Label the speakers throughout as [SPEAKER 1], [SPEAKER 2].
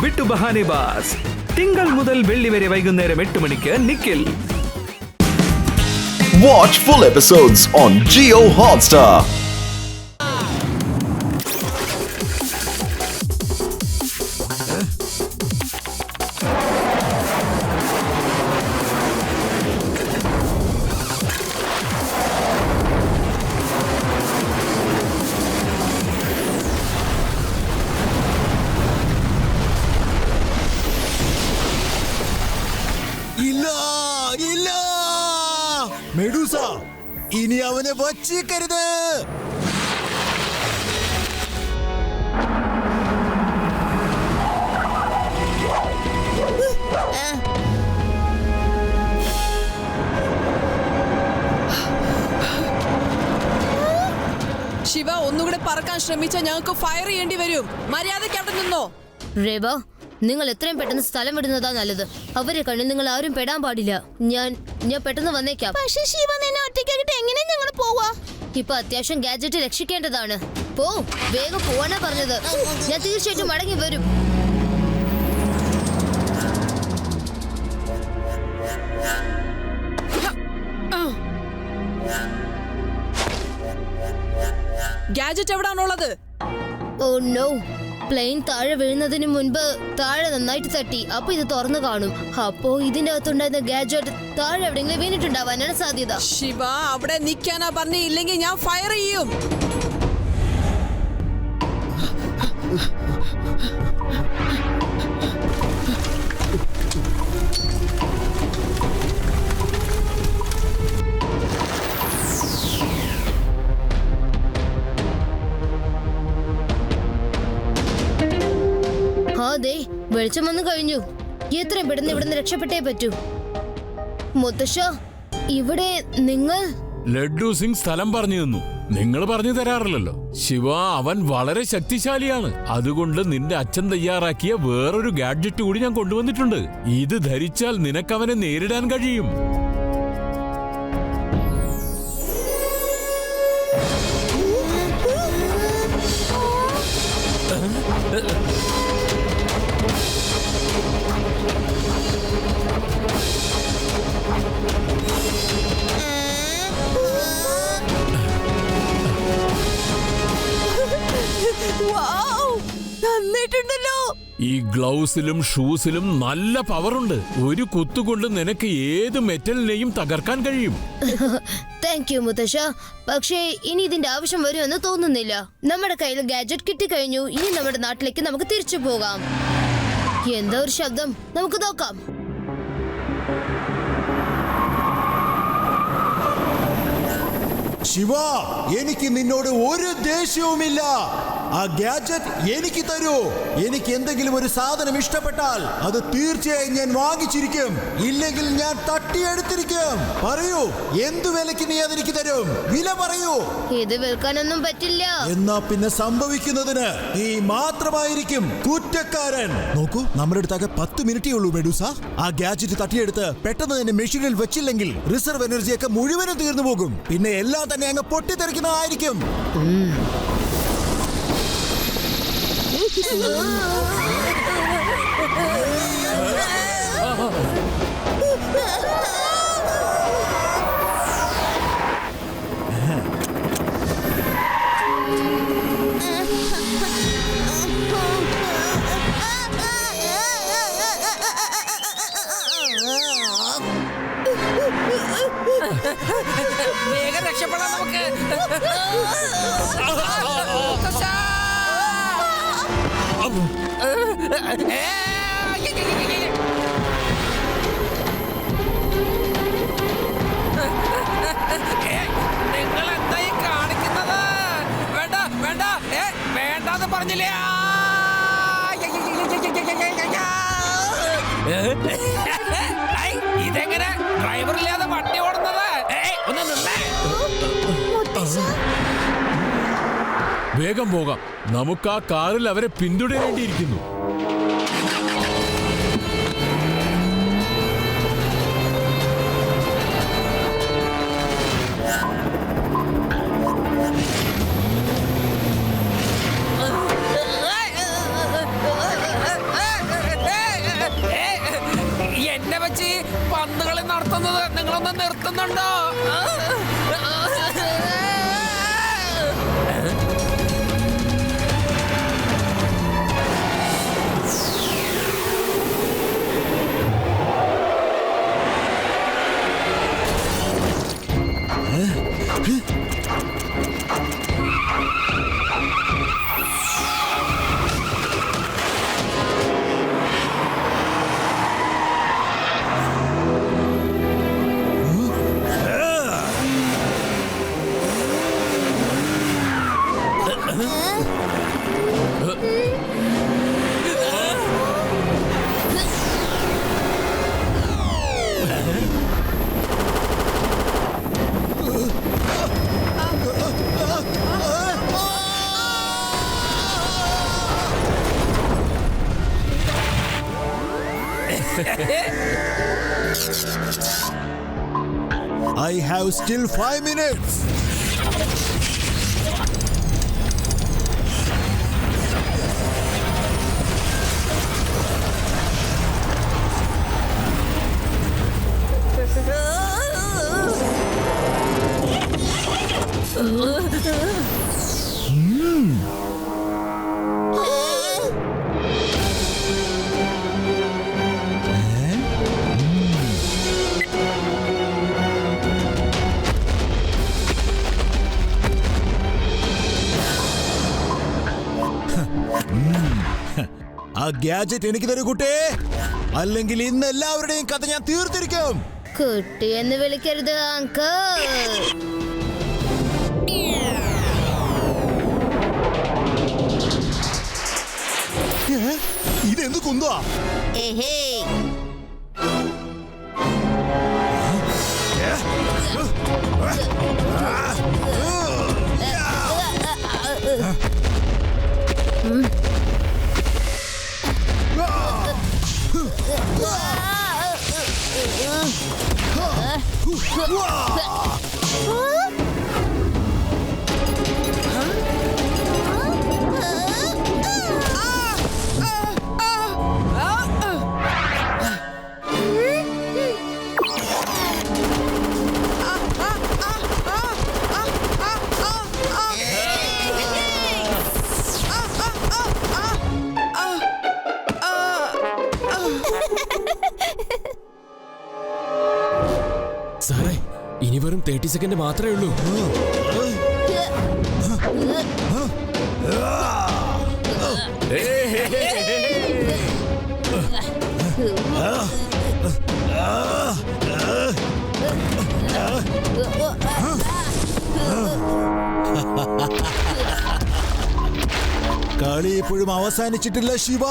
[SPEAKER 1] വിട്ടു ബഹാനെ ബാസ്. തിങ്കൾ മുതൽ വെള്ളി വരെ വൈകുന്നേരം 8 മണിക്ക് Nikhil.
[SPEAKER 2] Watch full episodes on Jio Hotstar.
[SPEAKER 3] Medusa, ഇനി അവനെ വച്ചേക്കരുത്.
[SPEAKER 4] ശിവ, ഒന്നുകൂടെ പറക്കാൻ ശ്രമിച്ചാൽ ഞങ്ങൾക്ക് ഫയർ ചെയ്യേണ്ടി വരും. മര്യാദയ്ക്ക് അവിടെ നിന്നോ.
[SPEAKER 5] രേവ, നിങ്ങൾ എത്രയും പെട്ടെന്ന് സ്ഥലം വിടുന്നതാ നല്ലത്. അവരെ കണ്ണിൽ നിങ്ങൾ ആരും പെടാൻ പാടില്ല. ഞാൻ പെട്ടെന്ന് വന്നേക്കാം.
[SPEAKER 6] പക്ഷേ ശിവ, നിന്നെ ഒറ്റയ്ക്കായിട്ട് എങ്ങനെ ഞങ്ങൾ പോവാ?
[SPEAKER 5] ഇപ്പൊ അത്യാവശ്യം ഗാഡ്ജറ്റ് രക്ഷിക്കേണ്ടതാണ്. വേഗം പോവാനാ പറഞ്ഞത്. ഞാൻ തീർച്ചയായിട്ടും മടങ്ങി വരും.
[SPEAKER 4] ഗാഡ്ജറ്റ് എവിടാണുള്ളത്?
[SPEAKER 5] ഓ നോ, പ്ലെയിൻ താഴെ വീഴുന്നതിന് മുൻപ് താഴെ നന്നായിട്ട് തട്ടി. അപ്പൊ ഇത് തുറന്നു കാണും. അപ്പോ ഇതിന്റെ അകത്തുണ്ടായിരുന്ന ഗാഡ്ജറ്റ് താഴെ എവിടെയെങ്കിലും വീണിട്ടുണ്ടാവാനാണ് സാധ്യത.
[SPEAKER 4] ശിവ, അവിടെ നിൽക്കാനാ പറഞ്ഞേ, ഇല്ലെങ്കിൽ ഞാൻ ഫയർ ചെയ്യും.
[SPEAKER 5] അതെ, വെളിച്ചം വന്നു കഴിഞ്ഞു. എത്രയും പെട്ടെന്ന് ഇവിടുന്ന് രക്ഷപ്പെട്ടേ പറ്റൂ. മുത്തശ്ശ, ഇവിടെ നിങ്ങൾ?
[SPEAKER 7] ലഡ്ഡു സിംഗ് സ്ഥലം പറഞ്ഞു തന്നു. നിങ്ങൾ പറഞ്ഞു തരാറില്ലല്ലോ. ശിവ, അവൻ വളരെ ശക്തിശാലിയാണ്. അതുകൊണ്ട് നിന്റെ അച്ഛൻ തയ്യാറാക്കിയ വേറൊരു ഗാഡ്ജറ്റ് കൂടി ഞാൻ കൊണ്ടുവന്നിട്ടുണ്ട്. ഇത് ധരിച്ചാൽ നിനക്കവനെ നേരിടാൻ കഴിയും. ഈ ഗ്ലൗസിലും ഷൂസിലും നല്ല പവറുണ്ട്. ഒരു കുത്തുകൊണ്ട് നിനക്ക് ഏത് മെറ്റലിനെയും തകർക്കാൻ കഴിയും.
[SPEAKER 5] താങ്ക് യു മുത്തശ്ശ. പക്ഷേ ഇനി ഇതിന്റെ ആവശ്യം വരുമെന്ന് തോന്നുന്നില്ല. നമ്മുടെ കയ്യിൽ ഗാഡ്ജറ്റ് കിട്ടിക്കഴിഞ്ഞു. ഇനി നമ്മുടെ നാട്ടിലേക്ക് നമുക്ക് തിരിച്ചു പോകാം. എന്താ ഒരു ശബ്ദം? നമുക്ക് നോക്കാം.
[SPEAKER 3] ശിവ, എനിക്ക് നിന്നോട് ഒരു ദേഷ്യവുമില്ല. ആ ഗാഡ്ജറ്റ് എനിക്ക് തരൂ. എനിക്ക് എന്തെങ്കിലും ഒരു സാധനം ഇഷ്ടപ്പെട്ടാൽ അത് തീർച്ചയായും ഞാൻ വാങ്ങിച്ചിരിക്കും. ഇല്ലെങ്കിൽ ഞാൻ തട്ടിയെടുത്തിരിക്കും. പറയൂ, എന്തു വിലക്ക് നീ അതെനിക്ക് തരും? വില പറയൂ.
[SPEAKER 5] ഇത് വിൽക്കാനൊന്നും പറ്റില്ല.
[SPEAKER 3] എന്നാ പിന്നെ സംഭവിക്കുന്നതിന് നീ മാത്രമായിരിക്കും കുറ്റക്കാരൻ. നോക്കൂ, നമ്മുടെ അടുത്താകെ 10 മിനിറ്റേ ഉള്ളൂ മെഡൂസ. ആ ഗാഡ്ജറ്റ് തട്ടിയെടുത്ത് പെട്ടെന്ന് തന്നെ മെഷീനിൽ വെച്ചില്ലെങ്കിൽ റിസർവ് എനർജിയൊക്കെ മുഴുവനും തീർന്നു പോകും. പിന്നെ എല്ലാം തന്നെ അങ്ങ് പൊട്ടിത്തെറിക്കുന്നതായിരിക്കും.
[SPEAKER 4] വേഗം രക്ഷപ്പെടാം നമുക്ക്. നിങ്ങൾ എന്തായി കാണിക്കുന്നത്? വേണ്ട വേണ്ട, വേണ്ടാന്ന് പറഞ്ഞില്ലേ? ഇതെങ്ങനെ ഡ്രൈവറില്ലാതെ വണ്ടി ഓടുന്നത്? ഒന്ന് നിന്നേ.
[SPEAKER 7] വേഗം പോകാം. നമുക്ക് ആ കാറിൽ അവരെ പിന്തുടരേണ്ടിയിരിക്കുന്നു.
[SPEAKER 8] നടത്തുന്നത്? നിങ്ങളൊന്ന് നിർത്തുന്നുണ്ടോ?
[SPEAKER 3] I have still 5 minutes. ആ ഗാഡ്ജറ്റ് എനിക്ക് തരൂ കുട്ടേ, അല്ലെങ്കിൽ ഇന്ന് എല്ലാവരുടെയും കഥ ഞാൻ തീർത്തിരിക്കും.
[SPEAKER 5] കുട്ടി എന്ന് വിളിക്കരുത് അങ്കിൾ.
[SPEAKER 3] ഇതെന്ത് കുന്താ?
[SPEAKER 8] സാറേ, ഇനി വെറും 30 സെക്കൻഡ് മാത്രമേ ഉള്ളൂ.
[SPEAKER 3] കളി ഇപ്പോഴും അവസാനിച്ചിട്ടില്ല ശിവ.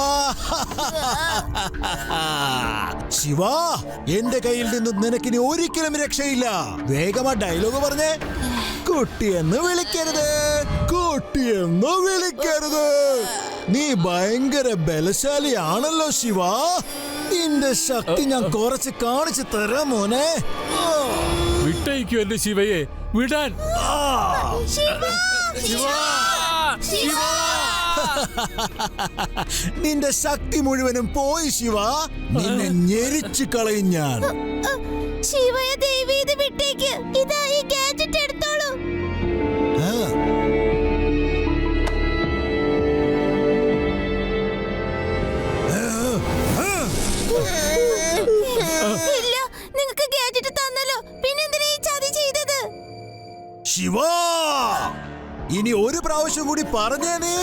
[SPEAKER 3] ശിവ, എന്റെ കയ്യിൽ നിന്ന് നിനക്കിനി ഒരിക്കലും രക്ഷയില്ല. വേഗമാ ഡയലോഗ് പറഞ്ഞേ. കുട്ടിയെന്ന് വിളിക്കരുത്, കുട്ടിയെന്ന് വിളിക്കരുത്. നീ ഭയങ്കര ബലശാലിയാണല്ലോ ശിവ. നിന്റെ ശക്തി ഞാൻ കുറച്ച് കാണിച്ചു തരാം മോനെ.
[SPEAKER 7] വിട്ടയക്കൂ എന്റെ ശിവയെ, വിടാൻ.
[SPEAKER 3] നിന്റെ ശക്തി മുഴുവനും പോയി ശിവ. നിന്നെ ഞെരിച്ചു കളയും ഞാൻ.
[SPEAKER 6] ശിവയെ ദയവ് ചെയ്ത് വിട്ടേക്ക്. ഇതാ ഈ ഗാഡ്ജറ്റ് എടുത്തോളൂ. ഇല്ല, നിങ്ങൾക്ക് ഗാഡ്ജറ്റ് തന്നല്ലോ, പിന്നെ എന്തിനാ ഈ ചതി ചെയ്തത്?
[SPEAKER 3] ശിവ, ഇനി ഒരു പ്രാവശ്യം കൂടി പറഞ്ഞേ നീ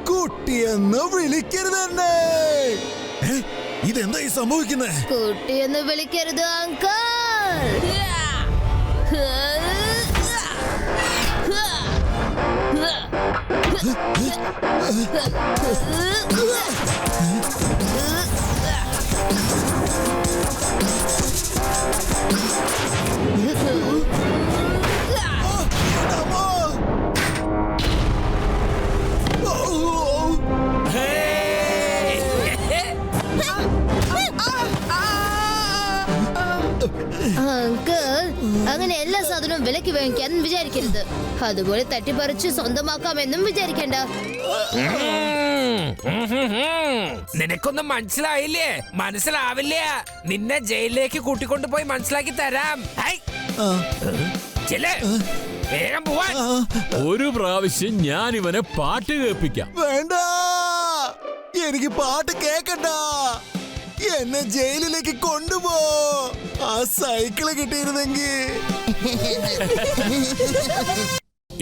[SPEAKER 3] കുട്ടിയെന്ന് വിളിക്കരുതെന്നെ. ഇതെന്താ ഈ സംഭവിക്കുന്നത്?
[SPEAKER 5] കുട്ടി എന്ന് വിളിക്കരുത് അങ്കിൾ. അങ്കിൾ, അങ്ങനെ എല്ലാ സാധനവും വിലക്ക് വാങ്ങിക്കാൻ വിചാരിക്കരുത്. അതുപോലെ തട്ടിപ്പറിച്ച് സ്വന്തമാക്കാമെന്നും വിചാരിക്കണ്ട.
[SPEAKER 8] നിനക്കൊന്നും മനസ്സിലായില്ലേ? മനസ്സിലാവില്ല. നിന്നെ ജയിലിലേക്ക് കൂട്ടിക്കൊണ്ടുപോയി മനസ്സിലാക്കി തരാം. ഹൈ. ചെല്ല്. വേഗം പോവാൻ.
[SPEAKER 7] ഒരു പ്രാവശ്യം ഞാൻ ഇവനെ പാട്ട് കേൾപ്പിക്കാം.
[SPEAKER 3] വേണ്ട, എനിക്ക് പാട്ട് കേക്കണ്ട. എന്നെ ജയിലിലേക്ക് കൊണ്ടുപോ. ആ സൈക്കിള് കിട്ടിയിരുന്നെങ്കിൽ.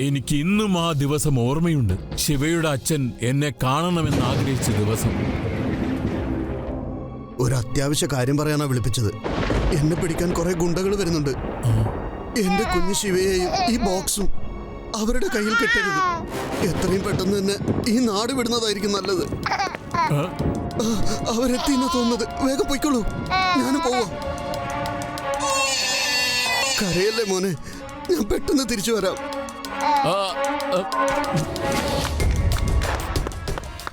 [SPEAKER 7] എനിക്ക് ഇന്നും ആ ദിവസം ഓർമ്മയുണ്ട്. ശിവയുടെ അച്ഛൻ എന്നെ കാണണമെന്ന് ആഗ്രഹിച്ച ദിവസം.
[SPEAKER 3] ഒരു അത്യാവശ്യ കാര്യം പറയാനാ വിളിപ്പിച്ചത്. എന്നെ പിടിക്കാൻ കുറെ ഗുണ്ടകൾ വരുന്നുണ്ട്. എന്റെ കുഞ്ഞു ശിവയെയും ഈ ബോക്സും അവരുടെ കയ്യിൽ കെട്ടരുത്. എത്രയും പെട്ടെന്ന് തന്നെ ഈ നാട് വിടുന്നതായിരിക്കും നല്ലത്. അവരെത്തിന്ന് തോന്നുന്നത്. വേഗം പൊയ്ക്കോളൂ, ഞാനും പോവാ. കരയല്ലേ മോനെ, ഞാൻ പെട്ടെന്ന് തിരിച്ചു വരാം.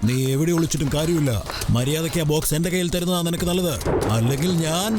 [SPEAKER 9] നീ എവിടെ ഒളിച്ചിട്ടും കാര്യമില്ല. മര്യാദയ്ക്ക് ആ ബോക്സ് എന്റെ കയ്യിൽ തരുന്നതാണ് നിനക്ക് നല്ലത്. അല്ലെങ്കിൽ ഞാൻ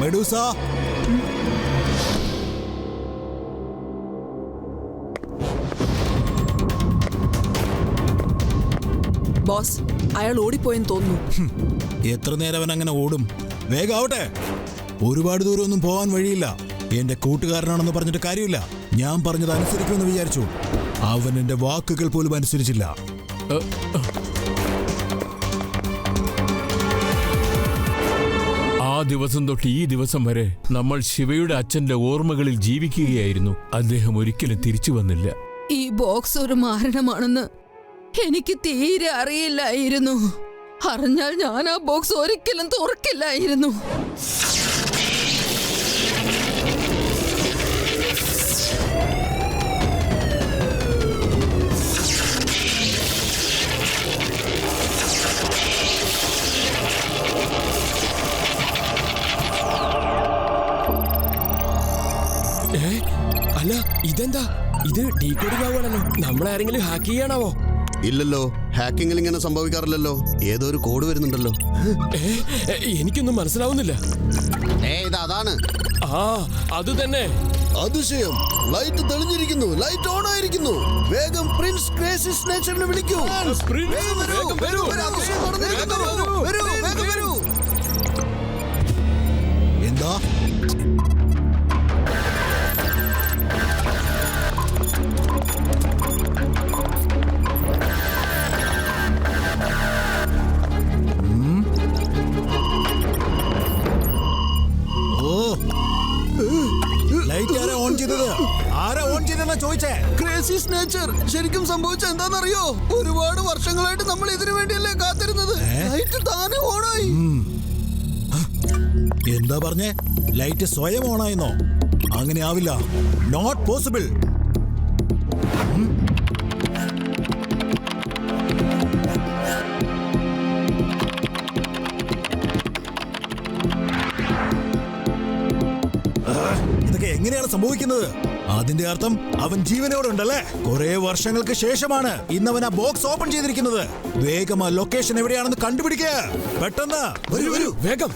[SPEAKER 9] മെഡൂസ.
[SPEAKER 4] ബോസ്, അയാൾ ഓടിപ്പോയെന്ന് തോന്നുന്നു.
[SPEAKER 9] എത്ര നേരം അവൻ അങ്ങനെ ഓടും? വേഗാവട്ടെ. ഒരുപാട് ദൂരമൊന്നും പോവാൻ വഴിയില്ല. എന്റെ കൂട്ടുകാരനാണെന്ന് പറഞ്ഞിട്ട് കാര്യമില്ല. ഞാൻ പറഞ്ഞത് അനുസരിക്കുമെന്ന് വിചാരിച്ചു. അവൻ എന്റെ വാക്കുകൾ പോലും അനുസരിച്ചില്ല.
[SPEAKER 7] ആ ദിവസം തൊട്ട് ഈ ദിവസം വരെ നമ്മൾ ശിവയുടെ അച്ഛന്റെ ഓർമ്മകളിൽ ജീവിക്കുകയായിരുന്നു. അദ്ദേഹം ഒരിക്കലും തിരിച്ചു വന്നില്ല.
[SPEAKER 4] ഈ ബോക്സ് ഒരു മാരണമാണെന്ന് എനിക്ക് തീരെ അറിയില്ലായിരുന്നു. അറിഞ്ഞാൽ ഞാൻ ആ ബോക്സ് ഒരിക്കലും തുറക്കില്ലായിരുന്നു.
[SPEAKER 8] അല്ല, ഇതെന്താ? ഇത് ഡീകോഡിംഗ് ആവുകയാണല്ലോ. നമ്മളാരെങ്കിലും ഹാക്ക് ചെയ്യാനാവോ?
[SPEAKER 3] ഇല്ലല്ലോ, ഹാക്കിങ്ങിൽ ഇങ്ങനെ സംഭവിക്കാറില്ലല്ലോ. ഏതോ ഒരു കോഡ് വരുന്നുണ്ടല്ലോ.
[SPEAKER 8] എനിക്കൊന്നും മനസ്സിലാവുന്നില്ല.
[SPEAKER 3] അതാണ്.
[SPEAKER 8] ആ, അത് തന്നെ.
[SPEAKER 3] അതിശയം, ലൈറ്റ് തെളിഞ്ഞിരിക്കുന്നു. ലൈറ്റ് ഓൺ ആയിരിക്കുന്നു. വേഗം പ്രിൻസ് ക്രേസി സ്നേച്ചറിനെ വിളിക്കൂ. വേഗം വരൂ, വരൂ, ഒരു അതിശയം നടന്നിരിക്കുന്നു. വരൂ, വേഗം വരൂ. എന്താ?
[SPEAKER 9] ലൈറ്റ് ആരാ ഓൺ ചെയ്തത്? ആരാ ഓൺ ചെയ്തെന്നാ ചോദിച്ചേ?
[SPEAKER 3] ക്രേസി സ്നേച്ചർ. ശരിക്കും സംഭവിച്ച എന്താണെന്നറിയോ? ഒരുപാട് വർഷങ്ങളായിട്ട് നമ്മൾ ഇതിനു വേണ്ടിയല്ലേ കാത്തിരുന്നത്. ലൈറ്റ് താനെ ഓണായി.
[SPEAKER 9] എന്താ പറഞ്ഞേ? ലൈറ്റ് സ്വയം ഓണായെന്നോ? അങ്ങനെ ആവില്ല. Not possible. ഇതൊക്കെ എങ്ങനെയാണ് സംഭവിക്കുന്നത്? അതിന്റെ അർത്ഥം അവൻ ജീവനോടെ ഉണ്ടല്ലേ? കുറെ വർഷങ്ങൾക്ക് ശേഷമാണ് ഇന്ന് അവൻ ആ ബോക്സ് ഓപ്പൺ ചെയ്തിരിക്കുന്നത്. വേഗം ആ ലൊക്കേഷൻ എവിടെയാണെന്ന് കണ്ടുപിടിക്കുക. പെട്ടെന്ന്
[SPEAKER 8] വരൂ, വരൂ, വേഗം.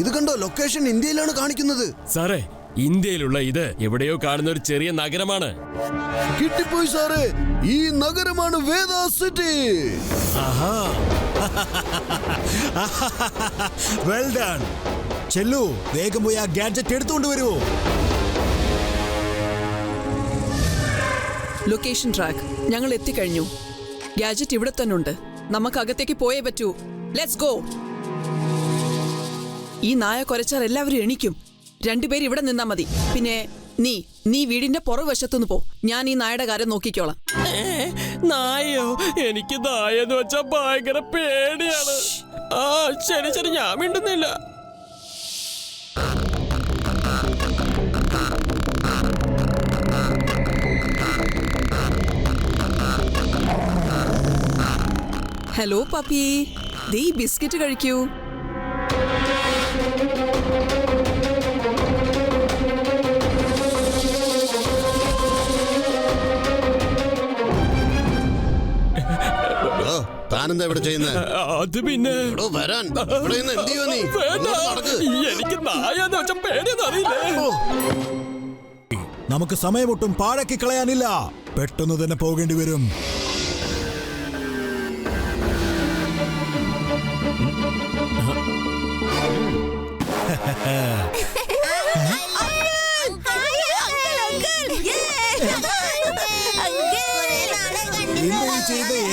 [SPEAKER 3] ഇത് കണ്ടോ? ലൊക്കേഷൻ ഇന്ത്യയിലാണ് കാണിക്കുന്നത്.
[SPEAKER 8] സാറേ, ഇന്ത്യയിലുള്ള ഇത് എവിടെയോ കാണുന്ന ഒരു ചെറിയ നഗരമാണ്.
[SPEAKER 2] കിട്ടിപ്പോയി സാറേ, ഈ നഗരമാണ് വേദ സിറ്റി.
[SPEAKER 9] Well done. ചെല്ലു, വേഗം പോയി ആ ഗാഡ്ജറ്റ് എടുത്തുകൊണ്ട് വരൂ.
[SPEAKER 10] ലൊക്കേഷൻ ട്രാക്ക് ഞങ്ങൾ എത്തിക്കഴിഞ്ഞു. ഗാഡ്ജറ്റ് ഇവിടെ തന്നെ ഉണ്ട്. നമുക്ക് അകത്തേക്ക് പോയേ പറ്റൂ. Let's go. ഈ നായ കുരച്ചാൽ എല്ലാവരും എണീക്കും. രണ്ടുപേര് ഇവിടെ നിന്നാ മതി. പിന്നെ നീ വീടിന്റെ പുറകുവശത്തുനിന്ന് പോ. ഞാൻ ഈ നായയുടെ കാര്യം നോക്കിക്കോളാം.
[SPEAKER 8] നായോ? എനിക്ക് നായെന്ന് വെച്ചാ ഭയങ്കര പേടിയാണ്. ശരി ശരി, ഞാൻ മിണ്ടുന്നില്ല.
[SPEAKER 10] ഹലോ പപ്പി, ദേ ഈ ബിസ്ക്കറ്റ് കഴിക്കൂ.
[SPEAKER 2] താനെന്താ ഇവിടെ ചെയ്യുന്നത്?
[SPEAKER 8] അത് പിന്നെ
[SPEAKER 2] വരാൻ എന്ത് ചെയ്യുവാ നീ?
[SPEAKER 8] എനിക്ക് നായെന്ന് വെച്ചാ പേടിയെന്ന് അറിയില്ലേ?
[SPEAKER 9] നമുക്ക് സമയമൊട്ടും പാഴാക്കി കളയാനില്ല. പെട്ടെന്ന് തന്നെ പോകേണ്ടി വരും.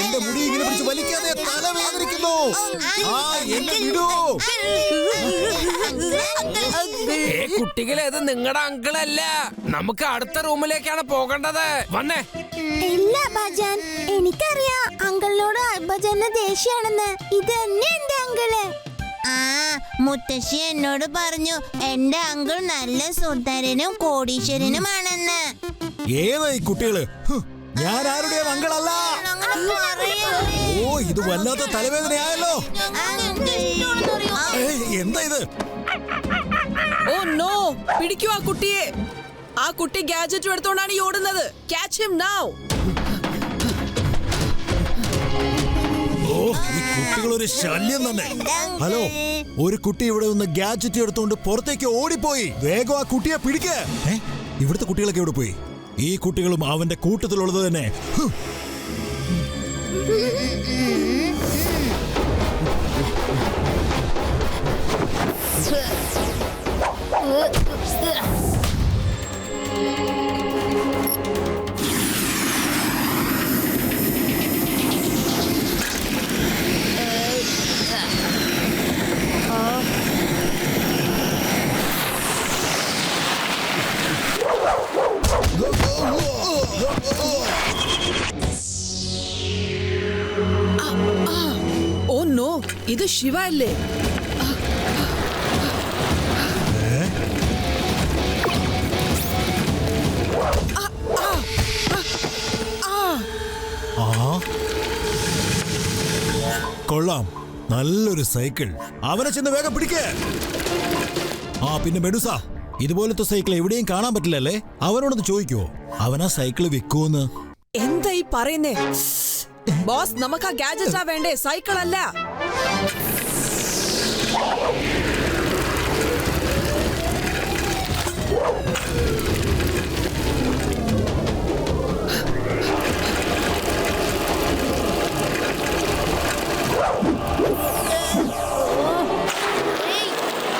[SPEAKER 9] എന്റെ മുടി ഇങ്ങനെ പിടിച്ച് വലിക്കാതെ തലവേദനിക്കുന്നു. എന്നെ വിടൂ.
[SPEAKER 11] കുട്ടികളെ, ഇത് നിങ്ങളുടെ അങ്കിളല്ല. നമുക്ക് അടുത്ത റൂമിലേക്കാണ് പോകേണ്ടത്. വന്നേ.
[SPEAKER 6] ഇല്ല ബജൻ, എനിക്കറിയാം അങ്കിളിനോട് അബജന് ദേഷ്യാണെന്ന്. ഇത് തന്നെ എന്റെ അങ്കിള്. മുത്തശ്ശി എന്നോട് പറഞ്ഞു എന്റെ അങ്കിൾ നല്ല സുന്ദരനും കോടീശ്വരനുമാണെന്ന്.
[SPEAKER 9] ഏതായി കുട്ടികള്? ഞാൻ ആരുടെയും അങ്കിളല്ല. ഓ, ഇത് വല്ലാത്ത തലവേദനയായല്ലോ. എന്താ ഇത്?
[SPEAKER 10] ഓ നോ, പിടിക്കൂ ആ കുട്ടിയെ. ആ കുട്ടി ഗാഡ്ജറ്റ് എടുത്തോണ്ടാണ് ഈ ഓടുന്നത്. Catch him now.
[SPEAKER 9] ഓ, ഈ കുട്ടികളൊരു ശല്യം തന്നെ. ഹലോ, ഒരു കുട്ടി ഇവിടെ നിന്ന് ഗാഡ്ജറ്റ് എടുത്തോണ്ട് പുറത്തേക്ക് ഓടിപ്പോയി. വേഗം ആ കുട്ടിയെ പിടിക്ക്. ഇവിടുത്തെ കുട്ടികളൊക്കെ എവിടെ പോയി? ഈ കുട്ടികളും അവന്റെ കൂട്ടത്തിലുള്ളത് തന്നെ.
[SPEAKER 10] ഓ നോ, ഇത് ശിവ അല്ലേ? കൊള്ളാം, നല്ലൊരു സൈക്കിൾ. അവനെ ചെന്ന് വേഗം പിടിക്കേ. പിന്നെ മെഡുസ, ഇതുപോലത്തെ സൈക്കിൾ എവിടെയും കാണാൻ പറ്റില്ലല്ലേ? അവനോടൊന്ന് ചോദിക്കുവോ അവനാ സൈക്കിൾ വിൽക്കുമെന്ന്? എന്താ ഈ പറയുന്നേ? ബോസ്, നമുക്ക് ആ ഗാഡ്ജറ്റാ വേണ്ടേ, സൈക്കിൾ അല്ല.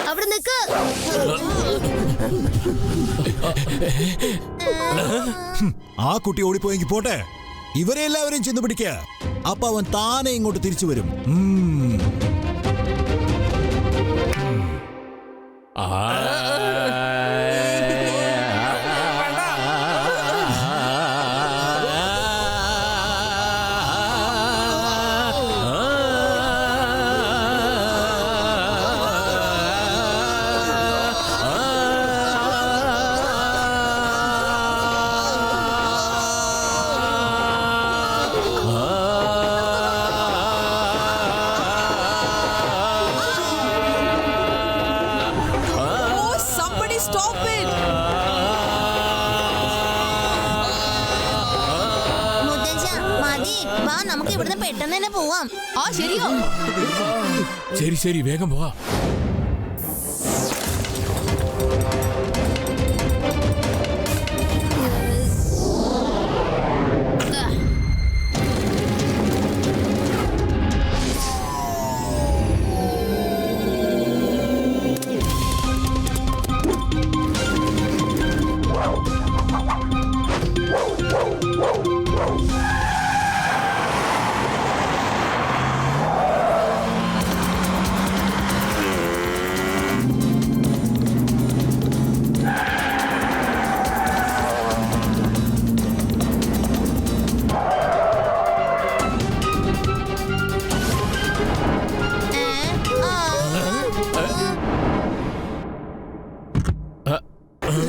[SPEAKER 5] അവിടെ നിക്ക്.
[SPEAKER 9] ആ കുട്ടി ഓടിപ്പോയെങ്കിൽ പോട്ടെ. ഇവരെ എല്ലാവരും ചെന്ന് പിടിക്ക. അപ്പൊ അവൻ താനെ ഇങ്ങോട്ട് തിരിച്ചു വരും.
[SPEAKER 6] നമുക്ക് ഇവിടുന്ന് പെട്ടെന്ന് തന്നെ പോവാം.
[SPEAKER 10] ശരിയോ?
[SPEAKER 7] ശരി ശരി, വേഗം പോവാ.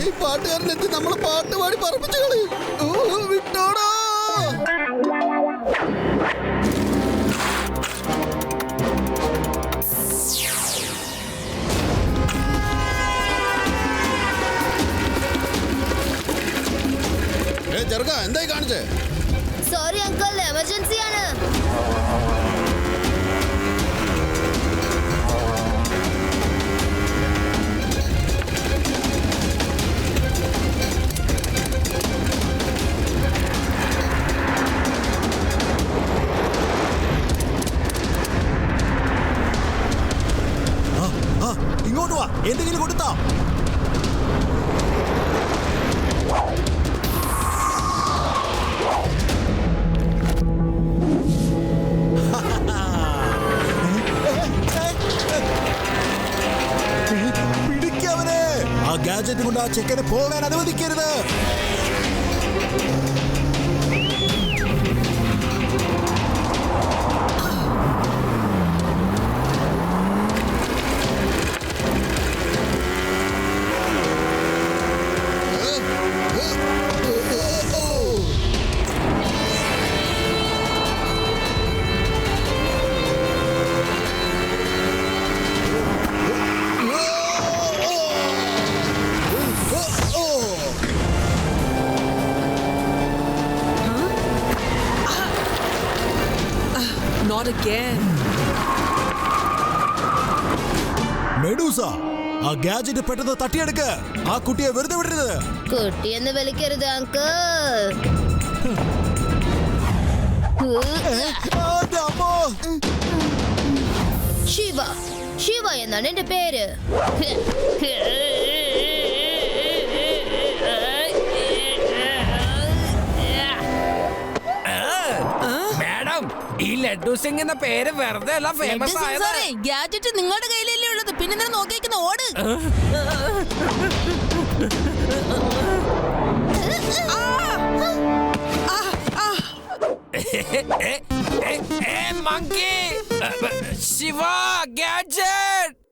[SPEAKER 2] ഈ പാട്ടുകാരൻ എത്തി നമ്മളെ പാട്ട് പാടി പറപ്പിച്ചു കളയും. വിട്ടോടാ. ചെറുക്ക എന്തായി കാണിച്ചേ?
[SPEAKER 5] സോറി അങ്കിൾ, എമർജൻസിയാണ്.
[SPEAKER 3] ഇങ്ങോട്ട് വാ, എന്തെങ്കിലും കൊടുത്താ. പിടിക്കവനെ. ആ ഗാഡ്ജറ്റ് കൊണ്ട് ആ ചെക്കനെ പോകാൻ അനുവദിക്കരുത്.
[SPEAKER 4] Not again.
[SPEAKER 3] മെഡൂസ, ആ ഗാഡ്ജറ്റ് പെട്ടെന്ന് തട്ടിയെടുക്ക്. ആ കുട്ടിയെ വെറുതെ വിടരുത്.
[SPEAKER 5] കുട്ടിയെന്ന് വിളിക്കരുത് അങ്കിൾ. ശിവ, ശിവ എന്നാണ് എന്റെ പേര്.
[SPEAKER 11] മാഡം, ഈ ലഡ്ഡു സിംഗ് എന്ന പേര് വെറുതെ അല്ല ഫേമസ് ആയത്.
[SPEAKER 4] ഗാഡ്ജറ്റ് നിങ്ങളുടെ കയ്യിലല്ലേ ഉള്ളത്, പിന്നെ നോക്കിക്കുന്ന ഓട്.
[SPEAKER 11] Monkey, Shiva gadget.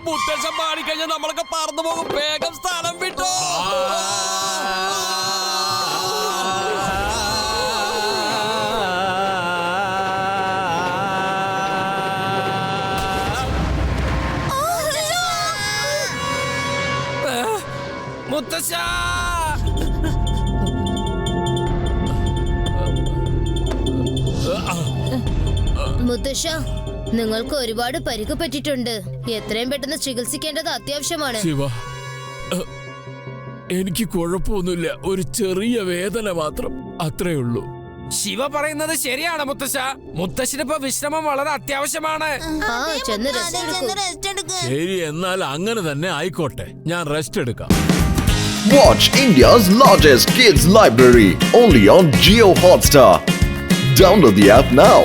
[SPEAKER 8] മുത്തശ്ശൻ പാടിക്കഴിഞ്ഞാൽ നമ്മളൊക്കെ പറന്നു പോകും. വേഗം സ്ഥലം വിട്ടോ.
[SPEAKER 11] മുത്തശ്ശ,
[SPEAKER 5] മുത്തശ്ശ, നിങ്ങൾക്ക് ഒരുപാട് പരിക്ക് പറ്റിയിട്ടുണ്ട്. എത്രയും പെട്ടെന്ന് ചികിത്സിക്കേണ്ടത് അത്യാവശ്യമാണ്.
[SPEAKER 7] ശിവ, എനിക്ക് കുഴപ്പമൊന്നുമില്ല, ഒരു ചെറിയ വേദന മാത്രം, അത്രേ ഉള്ളൂ.
[SPEAKER 11] ശിവ പറയുന്നത് ശരിയാണ് മുത്തശ്ശ. മുത്തശ്ശിന് ഇപ്പൊ വിശ്രമം വളരെ അത്യാവശ്യമാണ്.
[SPEAKER 5] ആ, ചെന്ന് റെസ്റ്റ് എടുക്കൂ.
[SPEAKER 6] റെസ്റ്റ് എടുക്ക്.
[SPEAKER 7] ശരി, എന്നാൽ അങ്ങനെ തന്നെ ആയിക്കോട്ടെ, ഞാൻ റെസ്റ്റ് എടുക്കാം.
[SPEAKER 12] Watch India's largest kids library only on Jio Hotstar. Download the app now.